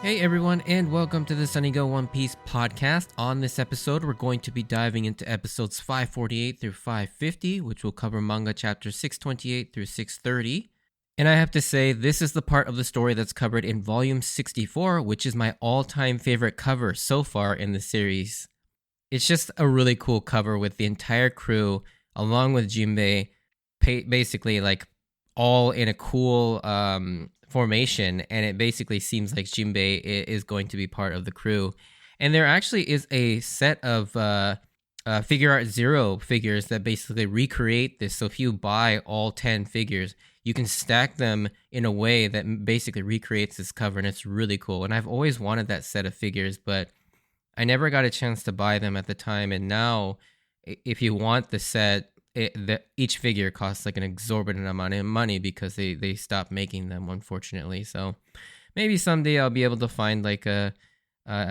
Hey everyone, and welcome to the Sunny Go One Piece podcast. On this episode, we're going to be diving into episodes 548 through 550, which will cover manga chapters 628 through 630. And I have to say, this is the part of the story that's covered in volume 64, which is my all-time favorite cover so far in the series. It's just a really cool cover with the entire crew, along with Jinbei, basically like all in a cool formation, and it basically seems like Jinbei is going to be part of the crew. And there actually is a set of Figure Art Zero figures that basically recreate this. So if you buy all 10 figures, you can stack them in a way that basically recreates this cover, and it's really cool. And I've always wanted that set of figures, but I never got a chance to buy them at the time. And now, if you want the set, each figure costs like an exorbitant amount of money because they stopped making them, unfortunately. So maybe someday I'll be able to find like a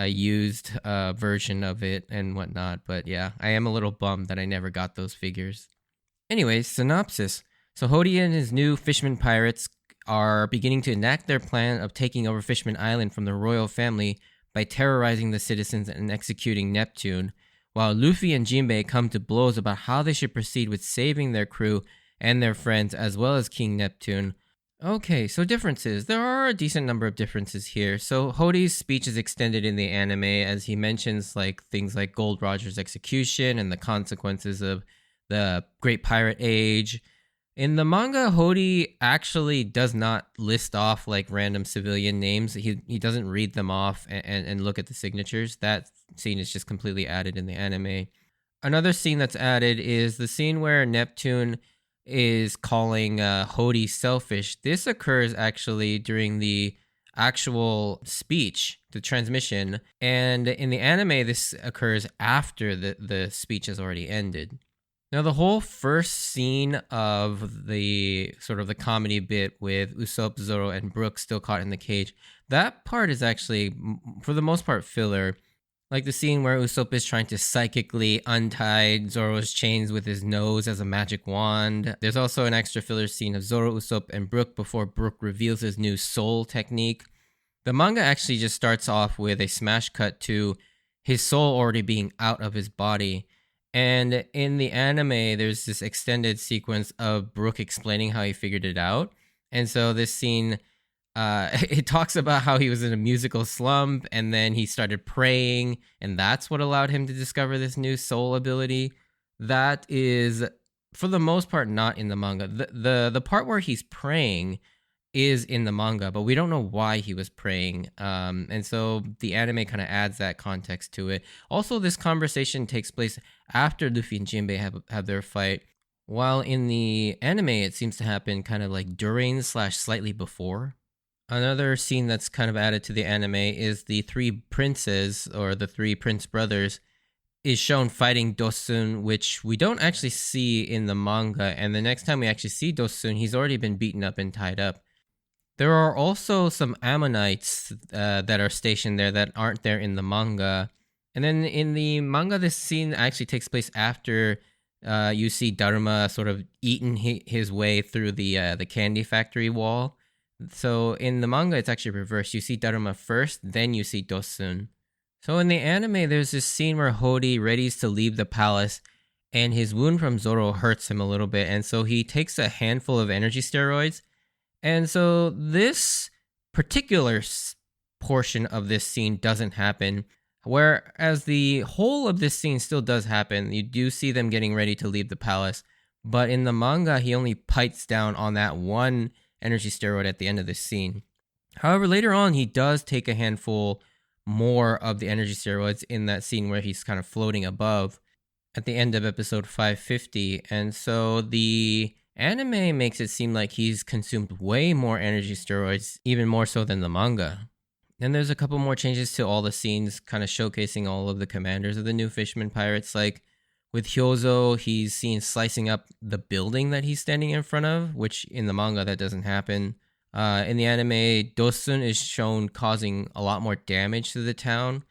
used version of it and whatnot. But yeah, I am a little bummed that I never got those figures. Anyways, synopsis. So Hody and his new Fishman pirates are beginning to enact their plan of taking over Fishman Island from the royal family by terrorizing the citizens and executing Neptune, while Luffy and Jinbe come to blows about how they should proceed with saving their crew and their friends, as well as King Neptune. Okay, so differences. There are a decent number of differences here. So Hody's speech is extended in the anime as he mentions like things like Gold Roger's execution and the consequences of the Great Pirate Age. In the manga, Hody actually does not list off like random civilian names. He doesn't read them off and look at the signatures. That scene is just completely added in the anime. Another scene that's added is the scene where Neptune is calling Hody selfish. This occurs actually during the actual speech, the transmission. And in the anime, this occurs after the speech has already ended. Now, the whole first scene of the sort of the comedy bit with Usopp, Zoro, and Brook still caught in the cage, that part is actually, for the most part, filler. Like the scene where Usopp is trying to psychically untie Zoro's chains with his nose as a magic wand. There's also an extra filler scene of Zoro, Usopp, and Brook before Brook reveals his new soul technique. The manga actually just starts off with a smash cut to his soul already being out of his body. And in the anime, there's this extended sequence of Brook explaining how he figured it out. And so this scene, it talks about how he was in a musical slump and then he started praying, and that's what allowed him to discover this new soul ability. That is, for the most part, not in the manga. The part where he's praying is in the manga, but we don't know why he was praying. And so the anime kind of adds that context to it. Also, this conversation takes place after Luffy and Jinbe have their fight, while in the anime it seems to happen kind of like during / slightly before. Another scene that's kind of added to the anime is the three princes, or the three prince brothers, is shown fighting Dosun, which we don't actually see in the manga. And the next time we actually see Dosun, he's already been beaten up and tied up. There are also some Ammonites that are stationed there that aren't there in the manga. And then in the manga, this scene actually takes place after you see Dharma sort of eating his way through the candy factory wall. So in the manga, it's actually reversed. You see Dharma first, then you see Dosun. So in the anime, there's this scene where Hody readies to leave the palace, and his wound from Zoro hurts him a little bit. And so he takes a handful of energy steroids. And so this particular portion of this scene doesn't happen, whereas the whole of this scene still does happen. You do see them getting ready to leave the palace, but in the manga, he only bites down on that one energy steroid at the end of this scene. However, later on, he does take a handful more of the energy steroids in that scene where he's kind of floating above at the end of episode 550. And so the anime makes it seem like he's consumed way more energy steroids, even more so than the manga. Then there's a couple more changes to all the scenes, kind of showcasing all of the commanders of the new Fishman pirates. Like with Hyozo, he's seen slicing up the building that he's standing in front of, which in the manga that doesn't happen. In the anime, Dosun is shown causing a lot more damage to the town.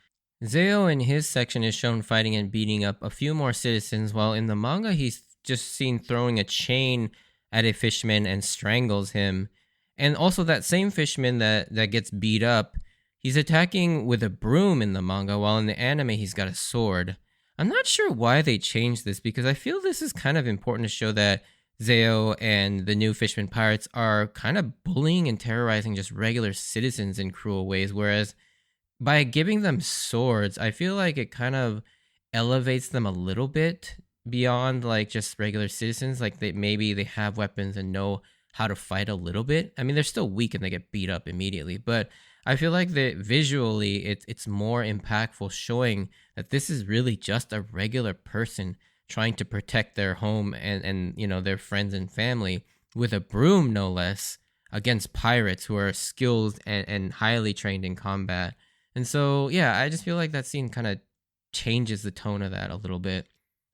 Zeo in his section is shown fighting and beating up a few more citizens, while in the manga he's just seen throwing a chain at a fishman and strangles him. And also that same fishman that gets beat up He's attacking with a broom in the manga, while in the anime he's got a sword. I'm not sure why they changed this, because I feel this is kind of important to show that Zeo and the new Fishman pirates are kind of bullying and terrorizing just regular citizens in cruel ways, whereas by giving them swords, I feel like it kind of elevates them a little bit beyond like just regular citizens. Like they have weapons and know how to fight a little bit. I mean, they're still weak and they get beat up immediately, but I feel like that visually it's more impactful, showing that this is really just a regular person trying to protect their home and their friends and family with a broom, no less, against pirates who are skilled and highly trained in combat. And so, yeah, I just feel like that scene kind of changes the tone of that a little bit.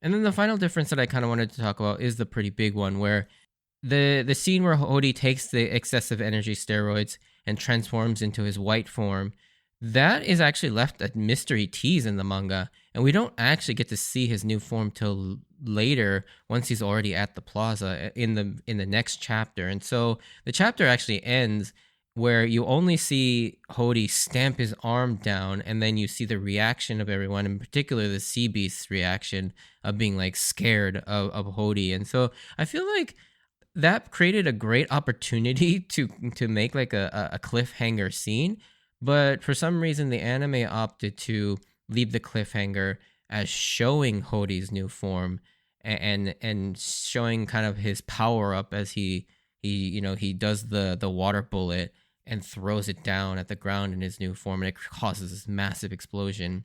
And then the final difference that I kind of wanted to talk about is the pretty big one, where the scene where Hody takes the excessive energy steroids and transforms into his white form. That is actually left a mystery tease in the manga, and we don't actually get to see his new form till later, once he's already at the plaza in the next chapter. And so the chapter actually ends where you only see Hody stamp his arm down, and then you see the reaction of everyone, in particular the sea beast's reaction of being like scared of Hody. And so I feel like that created a great opportunity to make like a cliffhanger scene, but for some reason the anime opted to leave the cliffhanger as showing Hody's new form and showing kind of his power up as he does the water bullet and throws it down at the ground in his new form, and it causes this massive explosion.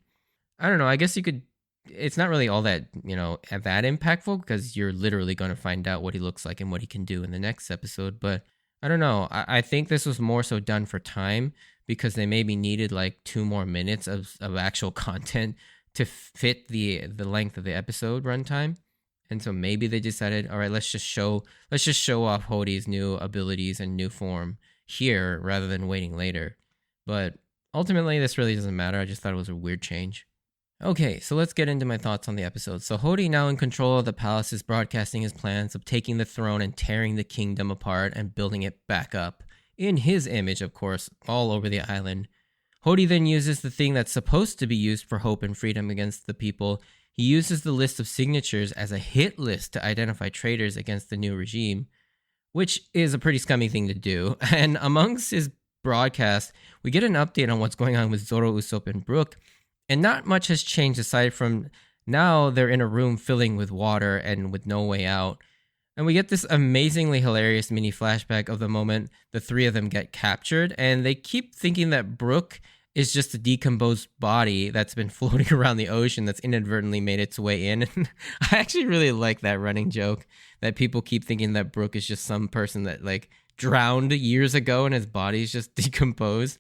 I don't know, I guess you could, it's not really all that, that impactful, because you're literally going to find out what he looks like and what he can do in the next episode. But I don't know. I think this was more so done for time, because they maybe needed like 2 more minutes of actual content to fit the length of the episode runtime. And so maybe they decided, all right, let's just show off Hody's new abilities and new form here rather than waiting later. But ultimately, this really doesn't matter. I just thought it was a weird change. Okay, so let's get into my thoughts on the episode. So Hody, now in control of the palace, is broadcasting his plans of taking the throne and tearing the kingdom apart and building it back up, in his image, of course, all over the island. Hody then uses the thing that's supposed to be used for hope and freedom against the people. He uses the list of signatures as a hit list to identify traitors against the new regime, which is a pretty scummy thing to do. And amongst his broadcast, we get an update on what's going on with Zoro, Usopp, and Brook. And not much has changed aside from now they're in a room filling with water and with no way out. And we get this amazingly hilarious mini flashback of the moment the 3 of them get captured. And they keep thinking that Brook is just a decomposed body that's been floating around the ocean that's inadvertently made its way in. I actually really like that running joke that people keep thinking that Brook is just some person that like drowned years ago and his body's just decomposed.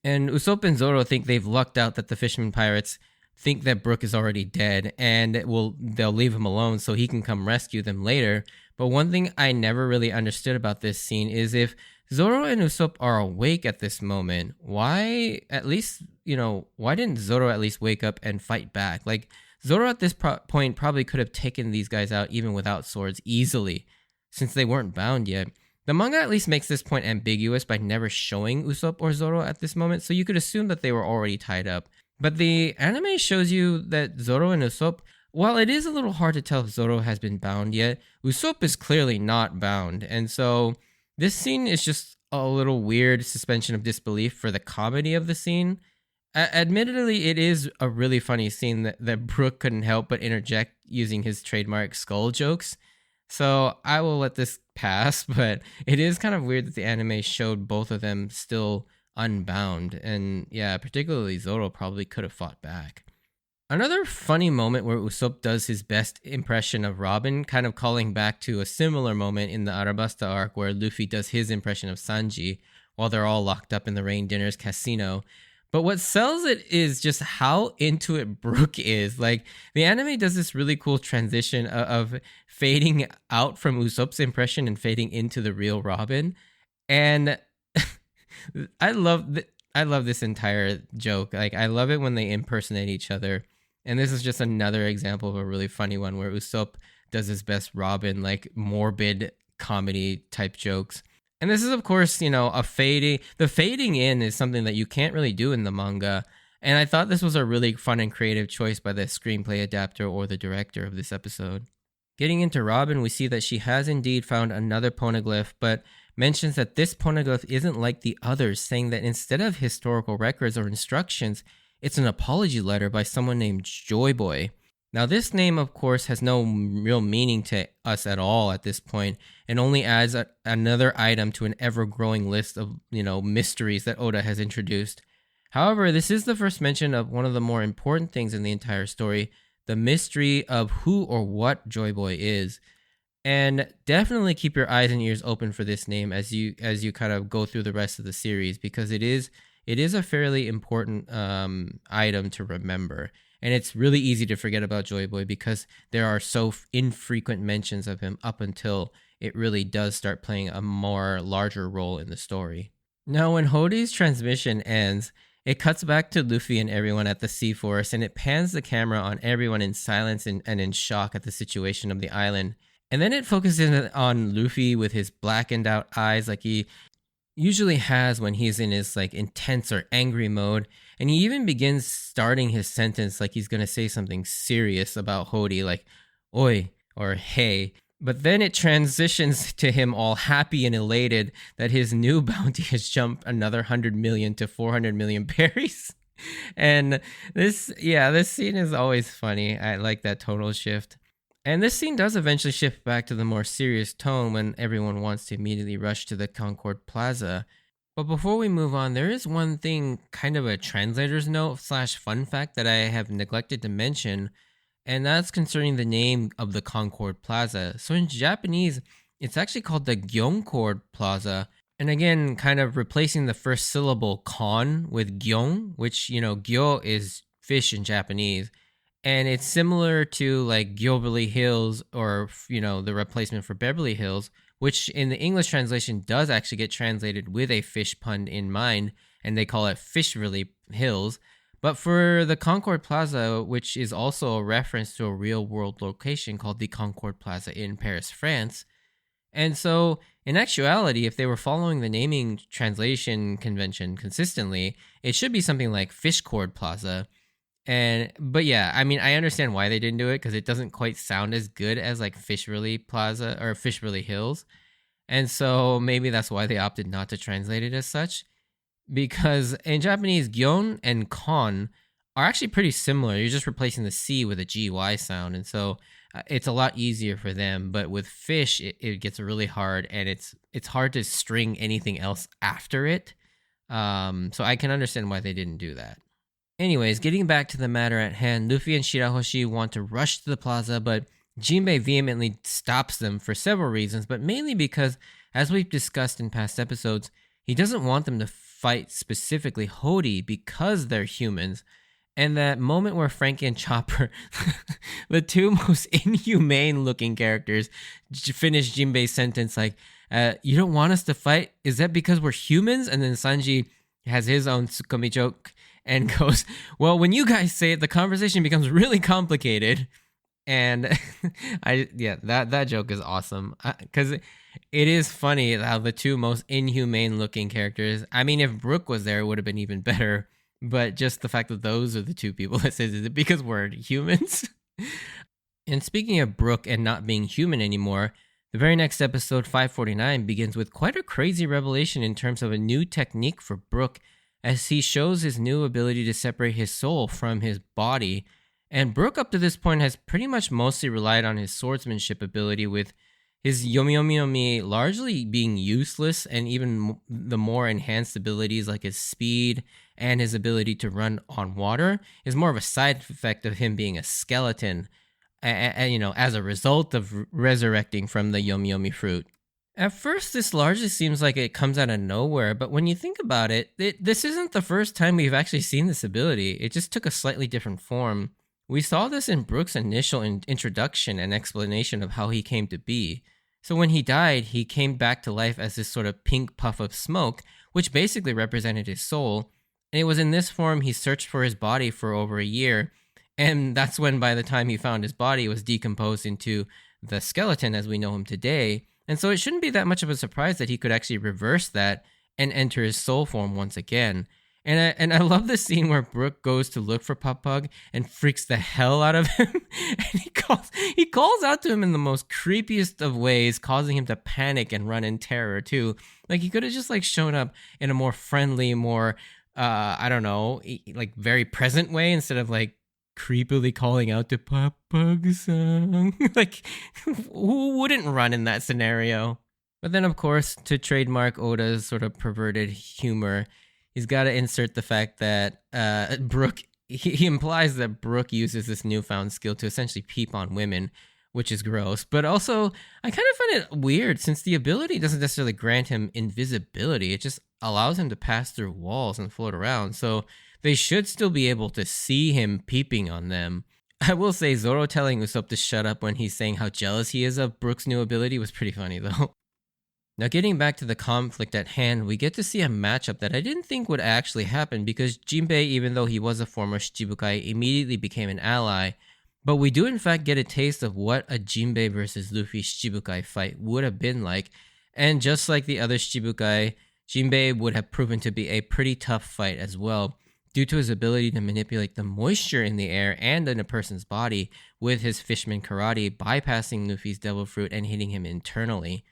And Usopp and Zoro think they've lucked out that the Fishman pirates think that Brook is already dead, and they'll leave him alone so he can come rescue them later. But one thing I never really understood about this scene is, if Zoro and Usopp are awake at this moment, why didn't Zoro at least wake up and fight back? Like, Zoro at this point probably could have taken these guys out even without swords easily, since they weren't bound yet. The manga at least makes this point ambiguous by never showing Usopp or Zoro at this moment, so you could assume that they were already tied up. But the anime shows you that Zoro and Usopp, while it is a little hard to tell if Zoro has been bound yet, Usopp is clearly not bound. And so this scene is just a little weird suspension of disbelief for the comedy of the scene. Admittedly, it is a really funny scene that Brook couldn't help but interject using his trademark skull jokes. So I will let this pass, but it is kind of weird that the anime showed both of them still unbound. And yeah, particularly Zoro probably could have fought back. Another funny moment where Usopp does his best impression of Robin, kind of calling back to a similar moment in the Arabasta arc where Luffy does his impression of Sanji while they're all locked up in the Rain Dinner's casino. But what sells it is just how into it Brook is. Like, the anime does this really cool transition of fading out from Usopp's impression and fading into the real Robin. And I love this entire joke. Like, I love it when they impersonate each other. And this is just another example of a really funny one where Usopp does his best Robin, like, morbid comedy type jokes. And this is, of course, a fading. The fading in is something that you can't really do in the manga. And I thought this was a really fun and creative choice by the screenplay adapter or the director of this episode. Getting into Robin, we see that she has indeed found another poneglyph, but mentions that this poneglyph isn't like the others, saying that instead of historical records or instructions, it's an apology letter by someone named Joy Boy. Now, this name, of course, has no real meaning to us at all at this point, and only adds another item to an ever-growing list of, mysteries that Oda has introduced. However, this is the first mention of one of the more important things in the entire story, the mystery of who or what Joy Boy is. And definitely keep your eyes and ears open for this name as you kind of go through the rest of the series, because it is a fairly important item to remember. And it's really easy to forget about Joy Boy because there are so infrequent mentions of him up until it really does start playing a more larger role in the story. Now, when Hody's transmission ends, it cuts back to Luffy and everyone at the Sea Forest, and it pans the camera on everyone in silence and in shock at the situation of the island. And then it focuses on Luffy with his blackened out eyes like he usually has when he's in his intense or angry mode, and he even begins starting his sentence like he's going to say something serious about Hody, like oi or hey. But then it transitions to him all happy and elated that his new bounty has jumped another 100 million to 400 million berries. And this scene is always funny. I like that tonal shift. And this scene does eventually shift back to the more serious tone when everyone wants to immediately rush to the Concord Plaza. But before we move on, there is one thing, kind of a translator's note / fun fact that I have neglected to mention, and that's concerning the name of the Concord Plaza. So in Japanese, it's actually called the Gyeongcord Plaza. And again, kind of replacing the first syllable kon with gyeong, which, gyo is fish in Japanese. And it's similar to like Gilberly Hills or, the replacement for Beverly Hills, which in the English translation does actually get translated with a fish pun in mind, and they call it Fishverly Hills. But for the Concord Plaza, which is also a reference to a real world location called the Concord Plaza in Paris, France. And so in actuality, if they were following the naming translation convention consistently, it should be something like Fishcord Plaza. But yeah, I mean, I understand why they didn't do it because it doesn't quite sound as good as like Fishverly Plaza or Fishverly Hills. And so maybe that's why they opted not to translate it as such. Because in Japanese, gyon and kon are actually pretty similar. You're just replacing the C with a GY sound. And so it's a lot easier for them. But with fish, it gets really hard, and it's hard to string anything else after it. So I can understand why they didn't do that. Anyways, getting back to the matter at hand, Luffy and Shirahoshi want to rush to the plaza, but Jinbei vehemently stops them for several reasons, but mainly because, as we've discussed in past episodes, he doesn't want them to fight specifically Hody because they're humans. And that moment where Frankie and Chopper, the two most inhumane looking characters, finish Jinbei's sentence like, you don't want us to fight? Is that because we're humans? And then Sanji has his own Tsukomi joke and goes, well, when you guys say it, the conversation becomes really complicated. And that joke is awesome because it is funny how the two most inhumane looking characters, I mean, if Brook was there, it would have been even better. But just the fact that those are the two people that says it because we're humans. And speaking of Brook and not being human anymore, the very next episode, 549, begins with quite a crazy revelation in terms of a new technique for Brook, as he shows his new ability to separate his soul from his body. And Brook up to this point has pretty much mostly relied on his swordsmanship ability, with his Yomi Yomi Yomi largely being useless, and even the more enhanced abilities like his speed and his ability to run on water is more of a side effect of him being a skeleton, and as a result of resurrecting from the Yomi Yomi fruit. At first, this largely seems like it comes out of nowhere, but when you think about it, this isn't the first time we've actually seen this ability. It just took a slightly different form. We saw this in Brook's initial introduction and explanation of how he came to be. So when he died, he came back to life as this sort of pink puff of smoke, which basically represented his soul. And it was in this form he searched for his body for over a year. And that's when, by the time he found his body, it was decomposed into the skeleton as we know him today. And so it shouldn't be that much of a surprise that he could actually reverse that and enter his soul form once again. And I love the scene where Brook goes to look for Pug and freaks the hell out of him. And he calls out to him in the most creepiest of ways, causing him to panic and run in terror too. Like he could have just like shown up in a more friendly, more I don't know, like very present way instead of like creepily calling out to Pug-san. Like who wouldn't run in that scenario? But then of course, to trademark Oda's sort of perverted humor, he's got to insert the fact that Brook, he implies that Brook uses this newfound skill to essentially peep on women, which is gross. But also, I kind of find it weird since the ability doesn't necessarily grant him invisibility. It just allows him to pass through walls and float around. So they should still be able to see him peeping on them. I will say Zoro telling Usopp to shut up when he's saying how jealous he is of Brook's new ability was pretty funny though. Now, getting back to the conflict at hand, we get to see a matchup that I didn't think would actually happen because Jinbei, even though he was a former Shichibukai, immediately became an ally. But we do in fact get a taste of what a Jinbei versus Luffy Shichibukai fight would have been like. And just like the other Shichibukai, Jinbei would have proven to be a pretty tough fight as well, due to his ability to manipulate the moisture in the air and in a person's body with his Fishman karate, bypassing Luffy's devil fruit and hitting him internally.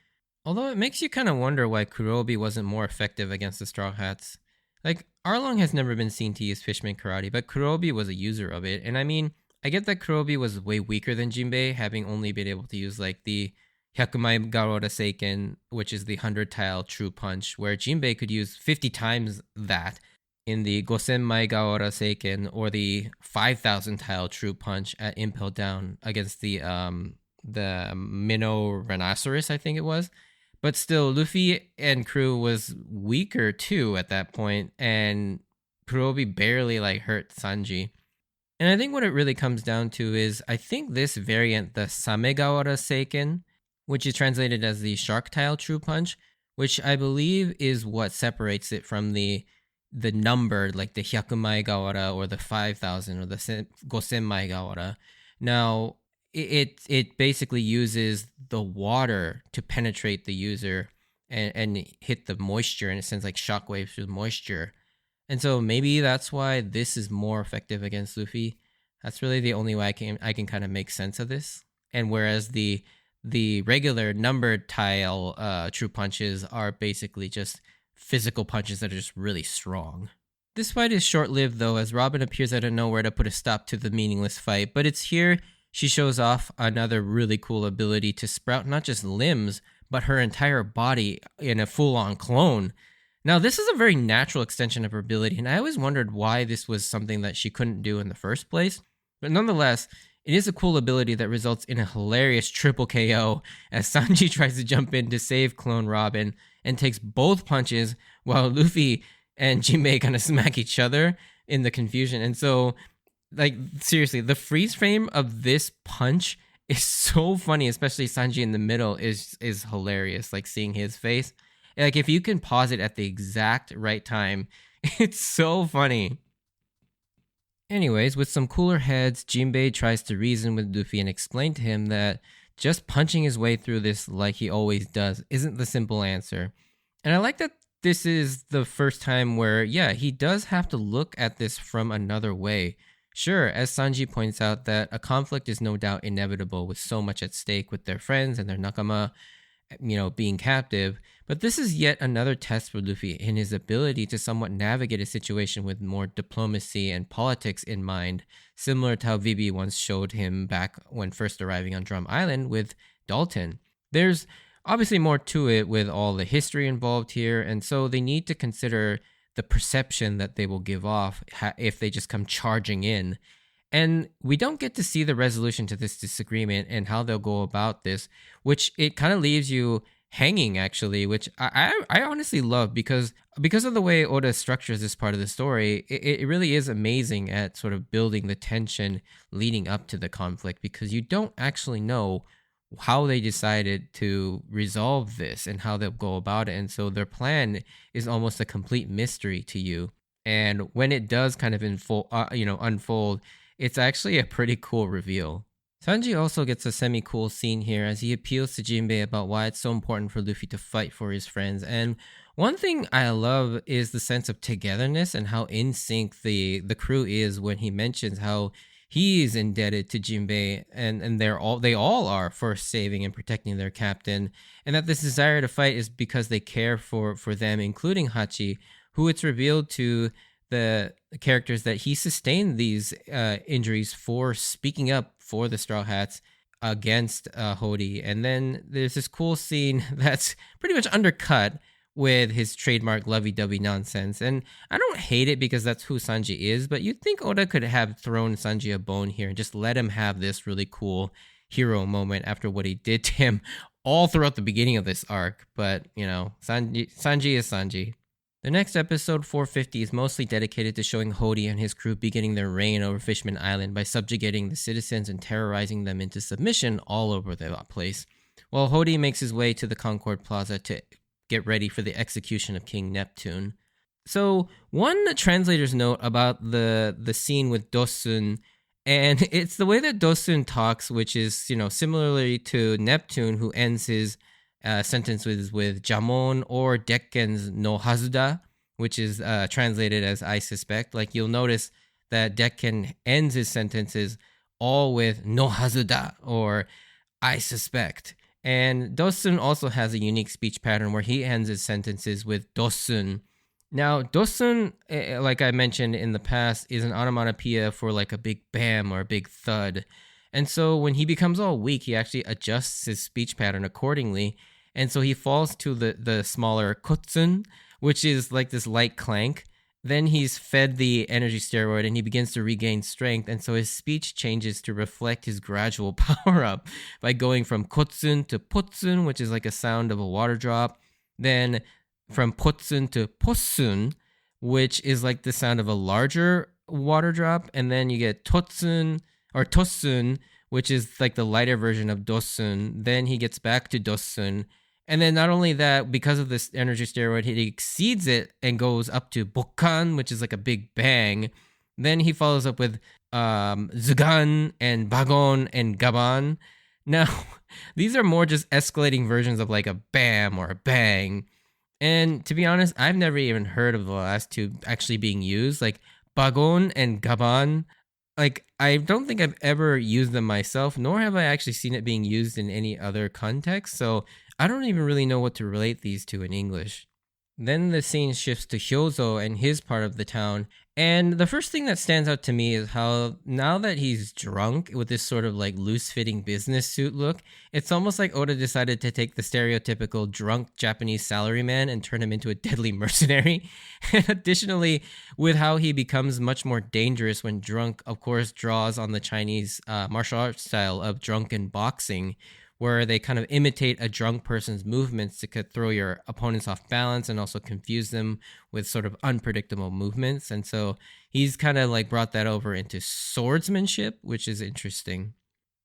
Although it makes you kind of wonder why Kurobi wasn't more effective against the Straw Hats. Like, Arlong has never been seen to use Fishman Karate, but Kurobi was a user of it. And I mean, I get that Kurobi was way weaker than Jinbei, having only been able to use like the Hyakumai Garoda Seiken, which is the 100-tile true punch, where Jinbei could use 50 times that in the Gosenmai Gaora Seiken or the 5,000-tile true punch at Impel Down against the Minnow Rhinoceros, I think it was. But still, Luffy and crew was weaker too at that point, and Kurobi barely like hurt Sanji. And I think what it really comes down to is, I think this variant, the Samegawara Seiken, which is translated as the Shark Tile True Punch, which I believe is what separates it from the number, like the Hyakumai Gawara or the 5,000 or the Gosenmai Gawara. Now, it basically uses the water to penetrate the user and hit the moisture, and it sends like shockwaves through the moisture. And so maybe that's why this is more effective against Luffy. That's really the only way I can kind of make sense of this. And whereas the regular numbered tile true punches are basically just physical punches that are just really strong. This fight is short-lived though, as Robin appears out of nowhere to put a stop to the meaningless fight, but it's here she shows off another really cool ability to sprout not just limbs, but her entire body in a full-on clone. Now, this is a very natural extension of her ability, and I always wondered why this was something that she couldn't do in the first place. But nonetheless, it is a cool ability that results in a hilarious triple KO as Sanji tries to jump in to save Clone Robin and takes both punches while Luffy and Jinbei kind of smack each other in the confusion. And so, like, seriously, the freeze frame of this punch is so funny, especially Sanji in the middle is hilarious, like seeing his face. Like, if you can pause it at the exact right time, it's so funny. Anyways, with some cooler heads, Jinbei tries to reason with Luffy and explain to him that just punching his way through this like he always does isn't the simple answer. And I like that this is the first time where, yeah, he does have to look at this from another way. Sure, as Sanji points out, that a conflict is no doubt inevitable with so much at stake with their friends and their nakama, being captive, but this is yet another test for Luffy in his ability to somewhat navigate a situation with more diplomacy and politics in mind, similar to how Vivi once showed him back when first arriving on Drum Island with Dalton. There's obviously more to it with all the history involved here, and so they need to consider the perception that they will give off if they just come charging in. And we don't get to see the resolution to this disagreement and how they'll go about this, which it kind of leaves you hanging, actually, which I honestly love because of the way Oda structures this part of the story. It really is amazing at sort of building the tension leading up to the conflict, because you don't actually know how they decided to resolve this and how they'll go about it. And so their plan is almost a complete mystery to you. And when it does kind of unfold, it's actually a pretty cool reveal. Sanji also gets a semi-cool scene here as he appeals to Jinbei about why it's so important for Luffy to fight for his friends. And one thing I love is the sense of togetherness and how in sync the crew is when he mentions how he is indebted to Jinbei and they all are for saving and protecting their captain, and that this desire to fight is because they care for them, including Hachi, who it's revealed to the characters that he sustained these injuries for speaking up for the Straw Hats against Hody. And then there's this cool scene that's pretty much undercut with his trademark lovey-dovey nonsense. And I don't hate it because that's who Sanji is, but you'd think Oda could have thrown Sanji a bone here and just let him have this really cool hero moment after what he did to him all throughout the beginning of this arc. But, you know, Sanji is Sanji. The next episode, 450, is mostly dedicated to showing Hody and his crew beginning their reign over Fishman Island by subjugating the citizens and terrorizing them into submission all over the place, while Hody makes his way to the Concord Plaza to get ready for the execution of King Neptune. So, one translator's note about the scene with Dosun, and it's the way that Dosun talks, which is, you know, similarly to Neptune, who ends his sentence with Jamon or Dekken's no Hazuda, which is translated as I suspect. Like, you'll notice that Dekken ends his sentences all with no Hazuda or I suspect. And Dosun also has a unique speech pattern where he ends his sentences with Dosun. Now, Dosun, like I mentioned in the past, is an onomatopoeia for like a big bam or a big thud. And so when he becomes all weak, he actually adjusts his speech pattern accordingly. And so he falls to the smaller kotsun, which is like this light clank. Then he's fed the energy steroid and he begins to regain strength. And so his speech changes to reflect his gradual power up by going from kotsun to potsun, which is like a sound of a water drop. Then from potsun to possun, which is like the sound of a larger water drop. And then you get totsun or tossun, which is like the lighter version of dosun. Then he gets back to dosun. And then not only that, because of this energy steroid, he exceeds it and goes up to bokkan, which is like a big bang. Then he follows up with zugan and bagon and gaban. Now, these are more just escalating versions of like a bam or a bang. And to be honest, I've never even heard of the last two actually being used. Like bagon and gaban, like I don't think I've ever used them myself, nor have I actually seen it being used in any other context. So I don't even really know what to relate these to in English. Then the scene shifts to Hyozo and his part of the town. And the first thing that stands out to me is how now that he's drunk with this sort of like loose-fitting business suit look, it's almost like Oda decided to take the stereotypical drunk Japanese salaryman and turn him into a deadly mercenary. And additionally, with how he becomes much more dangerous when drunk, of course, draws on the Chinese martial arts style of drunken boxing, where they kind of imitate a drunk person's movements to throw your opponents off balance and also confuse them with sort of unpredictable movements. And so he's kind of like brought that over into swordsmanship, which is interesting.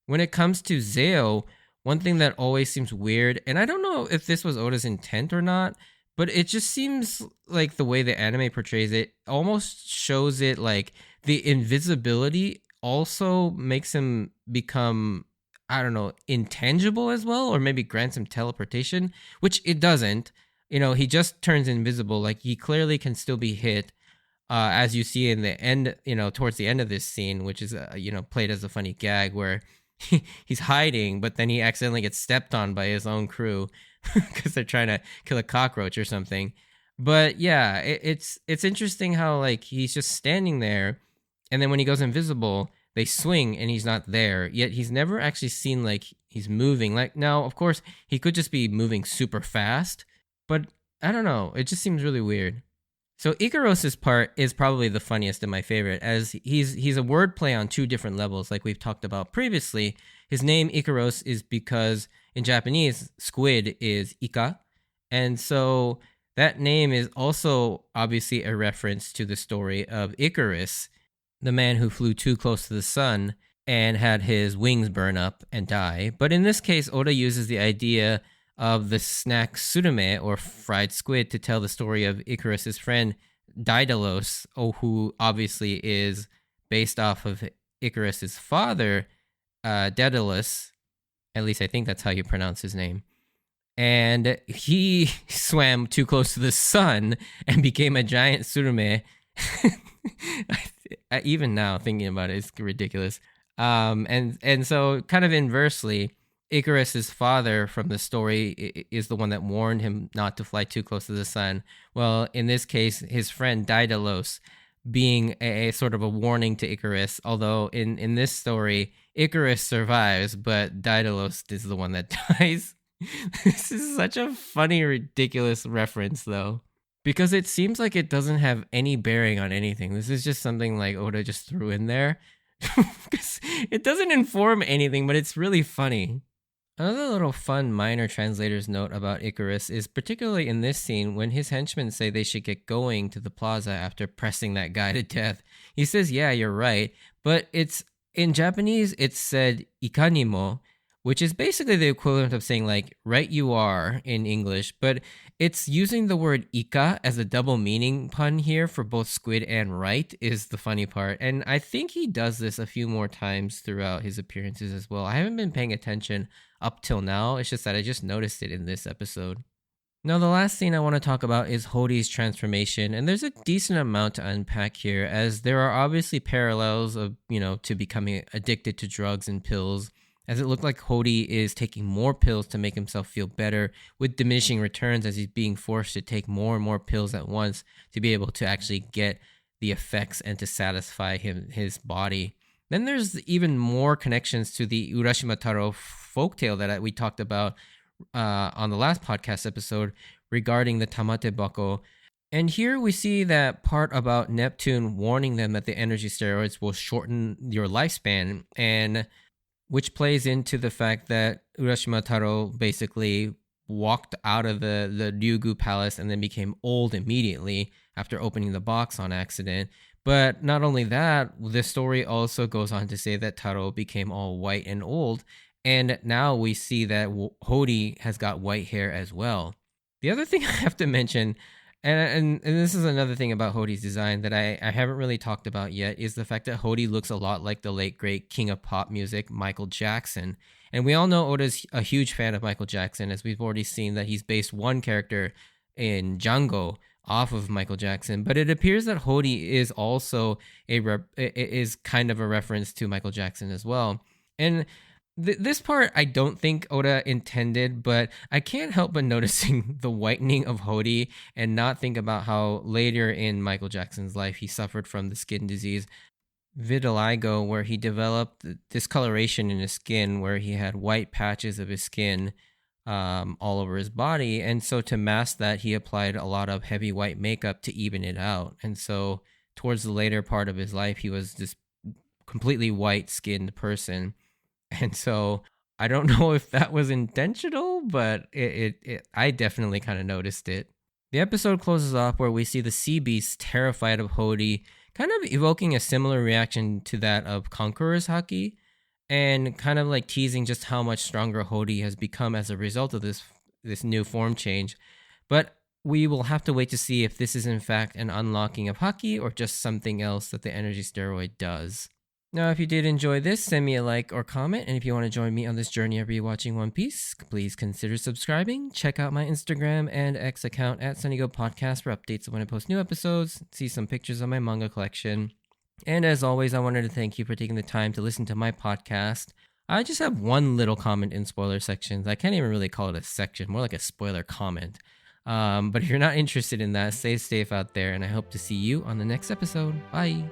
When it comes to Zeo, one thing that always seems weird, and I don't know if this was Oda's intent or not, but it just seems like the way the anime portrays it almost shows it like the invisibility also makes him become, I don't know, intangible as well, or maybe grants him teleportation, which it doesn't. You know, he just turns invisible. Like, he clearly can still be hit, as you see in the end, you know, towards the end of this scene, which is, you know, played as a funny gag where he's hiding, but then he accidentally gets stepped on by his own crew because they're trying to kill a cockroach or something. But yeah, it's interesting how, like, he's just standing there, and then when he goes invisible, they swing and he's not there, yet he's never actually seen like he's moving. Like, now, of course, he could just be moving super fast, but I don't know. It just seems really weird. So Ikaros's part is probably the funniest and my favorite, as he's a wordplay on two different levels, like we've talked about previously. His name Ikaros is because in Japanese, squid is Ika, and so that name is also obviously a reference to the story of Icarus, the man who flew too close to the sun and had his wings burn up and die. But in this case, Oda uses the idea of the snack surume, or fried squid, to tell the story of Icarus's friend Daedalus, who obviously is based off of Icarus's father, Daedalus, at least I think that's how you pronounce his name, and he swam too close to the sun and became a giant surume. Even now, thinking about it, it's ridiculous. And so kind of inversely, Icarus's father from the story is the one that warned him not to fly too close to the sun. Well, in this case, his friend Daedalus being a sort of a warning to Icarus, although in this story, Icarus survives, but Daedalus is the one that dies. This is such a funny, ridiculous reference, though, because it seems like it doesn't have any bearing on anything. This is just something like Oda just threw in there. Because it doesn't inform anything, but it's really funny. Another little fun minor translator's note about Icarus is particularly in this scene when his henchmen say they should get going to the plaza after pressing that guy to death. He says, yeah, you're right, but it's in Japanese, it's said ikanimo, which is basically the equivalent of saying like right you are in English, but it's using the word ika as a double meaning pun here for both squid and right is the funny part. And I think he does this a few more times throughout his appearances as well. I haven't been paying attention up till now. It's just that I just noticed it in this episode. Now, the last scene I want to talk about is Hody's transformation, and there's a decent amount to unpack here, as there are obviously parallels of, to becoming addicted to drugs and pills, as it looked like Hody is taking more pills to make himself feel better, with diminishing returns as he's being forced to take more and more pills at once to be able to actually get the effects and to satisfy his body. Then there's even more connections to the Urashima Taro folktale that we talked about on the last podcast episode regarding the Tamate Bako. And here we see that part about Neptune warning them that the energy steroids will shorten your lifespan, and which plays into the fact that Urashima Taro basically walked out of the Ryugu Palace and then became old immediately after opening the box on accident. But not only that, the story also goes on to say that Taro became all white and old, and now we see that Hody has got white hair as well. The other thing I have to mention, and this is another thing about Hody's design that I haven't really talked about yet, is the fact that Hody looks a lot like the late great king of pop music, Michael Jackson. And we all know Oda's a huge fan of Michael Jackson, as we've already seen that he's based one character in Django off of Michael Jackson. But it appears that Hody is also is kind of a reference to Michael Jackson as well. And this part I don't think Oda intended, but I can't help but noticing the whitening of Hody and not think about how later in Michael Jackson's life he suffered from the skin disease vitiligo, where he developed discoloration in his skin, where he had white patches of his skin all over his body. And so to mask that, he applied a lot of heavy white makeup to even it out. And so towards the later part of his life, he was this completely white-skinned person. And so I don't know if that was intentional, but I definitely kind of noticed it. The episode closes off where we see the sea beasts terrified of Hody, kind of evoking a similar reaction to that of Conqueror's Haki, and kind of like teasing just how much stronger Hody has become as a result of this new form change. But we will have to wait to see if this is in fact an unlocking of Haki or just something else that the energy steroid does. Now, if you did enjoy this, send me a like or comment, and if you want to join me on this journey of rewatching One Piece, please consider subscribing. Check out my Instagram and X account at SunnyGo Podcast for updates of when I post new episodes, see some pictures of my manga collection. And as always, I wanted to thank you for taking the time to listen to my podcast. I just have one little comment in spoiler sections. I can't even really call it a section, more like a spoiler comment. But if you're not interested in that, stay safe out there, and I hope to see you on the next episode. Bye!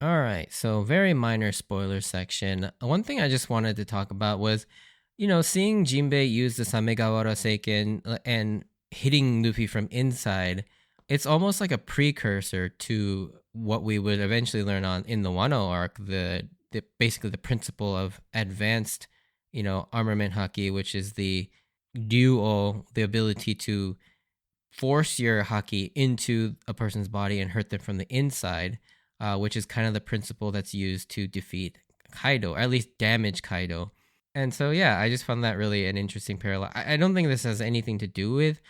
All right, so very minor spoiler section. One thing I just wanted to talk about was, seeing Jinbei use the Samegawara Seiken and hitting Luffy from inside. It's almost like a precursor to what we would eventually learn on in the Wano arc, basically the principle of advanced, armament haki, which is the duo, the ability to force your haki into a person's body and hurt them from the inside. Which is kind of the principle that's used to defeat Kaido, or at least damage Kaido. And so, yeah, I just found that really an interesting parallel. I don't think this has anything to do with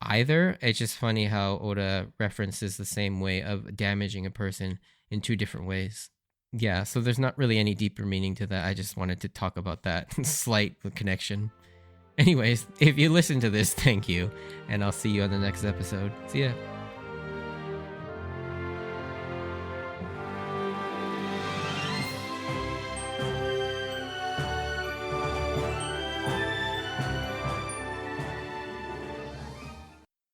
either. It's just funny how Oda references the same way of damaging a person in two different ways. Yeah, so there's not really any deeper meaning to that. I just wanted to talk about that slight connection. Anyways, if you listen to this, thank you, and I'll see you on the next episode. See ya.